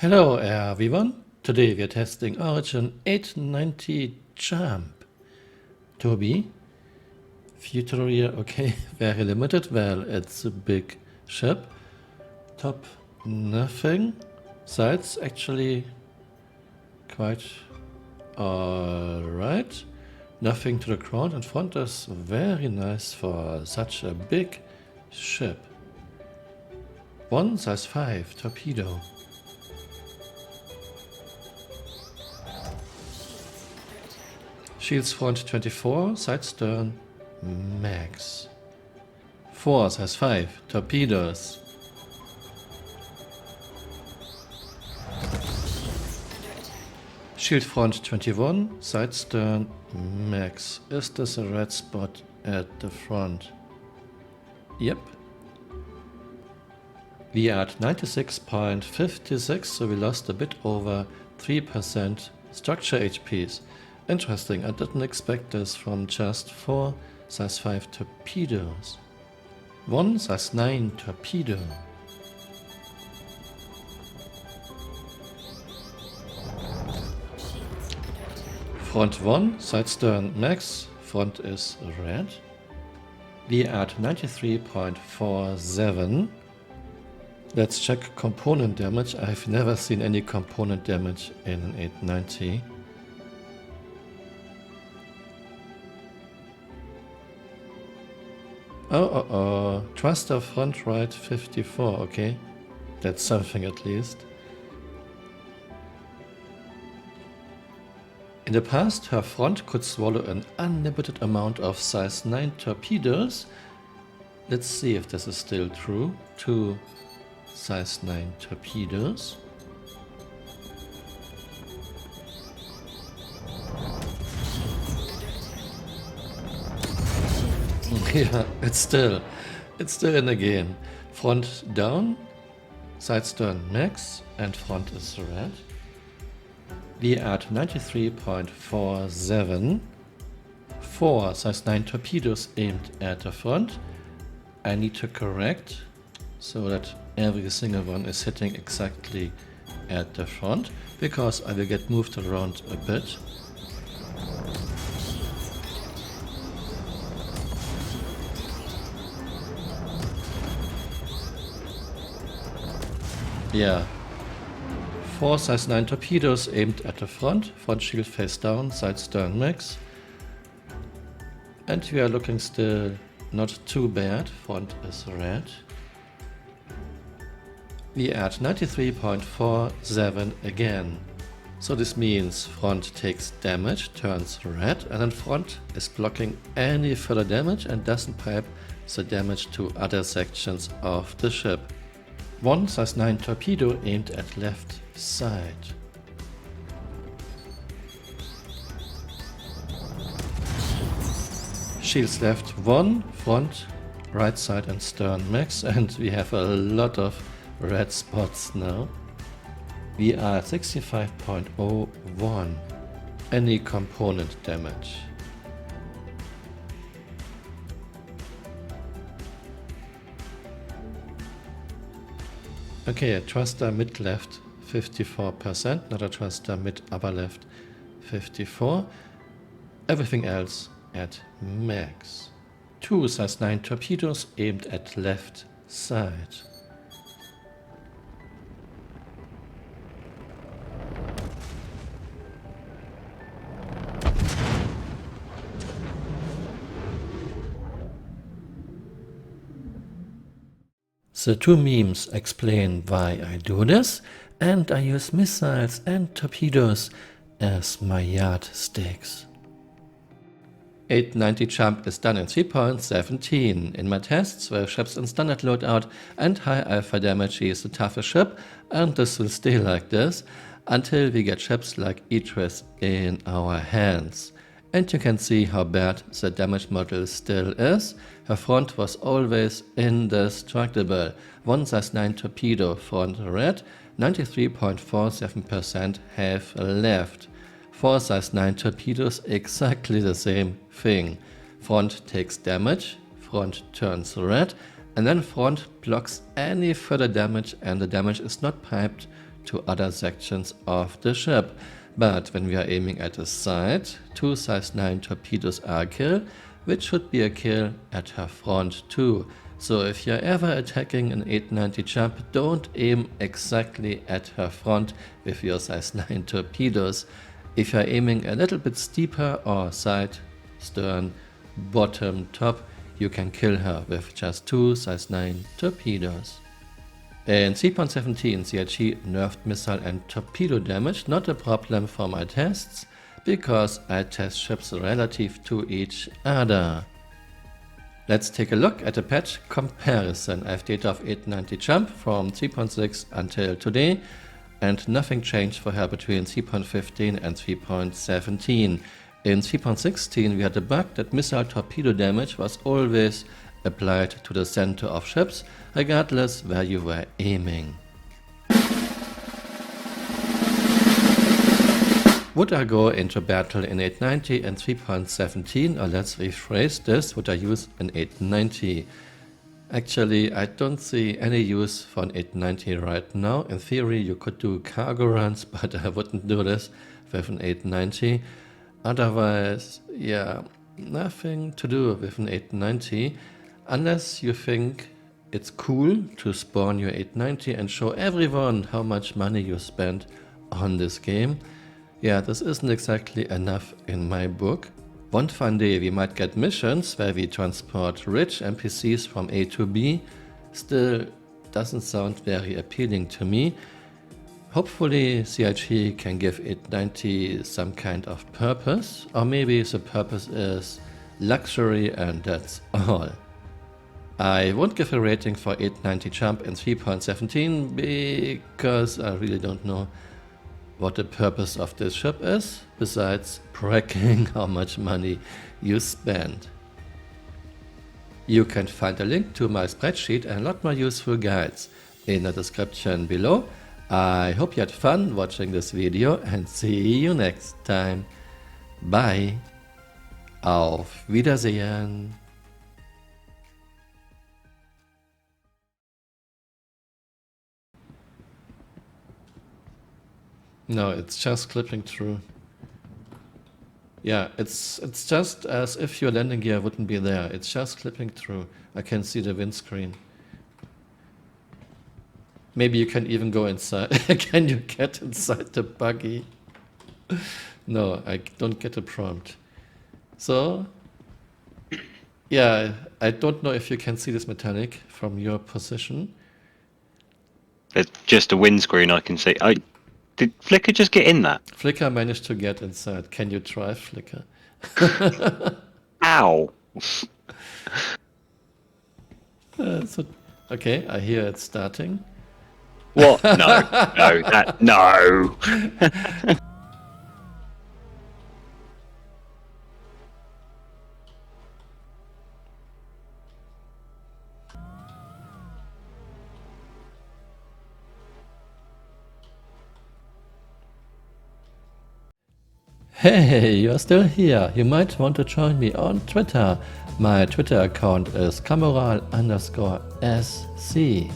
Hello everyone, today we are testing Origin 890 Jump. Toby, tutorial, okay, very limited, well it's a big ship. Top nothing, sides actually quite alright. Nothing to the ground and front is very nice for such a big ship. One size 5 torpedo. Shields front 24, side stern max. 4 size 5 torpedoes. Shield front 21, side stern max. Is this a red spot at the front? Yep. We are at 96.56, so we lost a bit over 3% structure HPs. Interesting, I didn't expect this from just 4 size 5 torpedoes. 1 size 9 torpedo. Front 1, side stern max, front is red. We are at 93.47. Let's check component damage. I've never seen any component damage in an 890. Oh, thruster front right 54, okay. That's something at least. In the past, her front could swallow an unlimited amount of size 9 torpedoes. Let's see if this is still true. 2 size 9 torpedoes. Yeah, it's still in the game. Front down, side stern max, and front is red. We are at 93.47. 4 size 9 torpedoes aimed at the front. I need to correct so that every single one is hitting exactly at the front, because I will get moved around a bit. Yeah. 4 size 9 torpedoes aimed at the front shield face down, side stern max. And we are looking still not too bad, front is red. We are at 93.47 again. So this means front takes damage, turns red, and then front is blocking any further damage and doesn't pipe the damage to other sections of the ship. 1 size 9 torpedo aimed at left side. Shields left 1, front, right side and stern max, and we have a lot of red spots now. We are at 65.01. Any component damage. Okay, a thruster mid left 54%, another thruster mid upper left 54%. Everything else at max. 2 size 9 torpedoes aimed at left side. The two memes explain why I do this, and I use missiles and torpedoes as my yardsticks. 890 Jump is done in 3.17. In my tests where ships in standard loadout and high alpha damage is the toughest ship, and this will stay like this until we get ships like Idris in our hands. And you can see how bad the damage model still is. Her front was always indestructible. 1 size 9 torpedo front red, 93.47% have left. 4 size 9 torpedoes, exactly the same thing. Front takes damage, front turns red, and then front blocks any further damage, and the damage is not piped to other sections of the ship. But when we are aiming at the side, 2 size 9 torpedoes are a kill, which should be a kill at her front too. So if you're ever attacking an 890 jump, don't aim exactly at her front with your size 9 torpedoes. If you're aiming a little bit steeper or side, stern, bottom, top, you can kill her with just 2 size 9 torpedoes. In 3.17, CIG nerfed missile and torpedo damage, not a problem for my tests, because I test ships relative to each other. Let's take a look at the patch comparison. I have data of 890 jump from 3.6 until today, and nothing changed for her between 3.15 and 3.17. In 3.16 we had a bug that missile torpedo damage was always applied to the center of ships, regardless where you were aiming. Would I go into battle in 890 and 3.17, or let's rephrase this, would I use an 890? Actually, I don't see any use for an 890 right now. In theory you could do cargo runs, but I wouldn't do this with an 890. Otherwise, yeah, nothing to do with an 890, unless you think it's cool to spawn your 890 and show everyone how much money you spent on this game. Yeah, this isn't exactly enough in my book. One fun day we might get missions where we transport rich NPCs from A to B. Still doesn't sound very appealing to me. Hopefully CIG can give 890 some kind of purpose, or maybe the purpose is luxury and that's all. I won't give a rating for 890 jump in 3.17 because I really don't know what the purpose of this ship is, besides bragging how much money you spend. You can find a link to my spreadsheet and a lot more useful guides in the description below. I hope you had fun watching this video and see you next time. Bye. Auf Wiedersehen. No, it's just clipping through. Yeah, it's just as if your landing gear wouldn't be there. It's just clipping through. I can see the windscreen. Maybe you can even go inside. Can you get inside the buggy? No, I don't get a prompt. So, yeah, I don't know if you can see this metallic from your position. There's just a windscreen I can see. Did Flickr just get in that? Flickr managed to get inside. Can you try Flickr? Ow! Okay, I hear it starting. What? No, no. Hey, you're still here. You might want to join me on Twitter. My Twitter account is Camural_SC.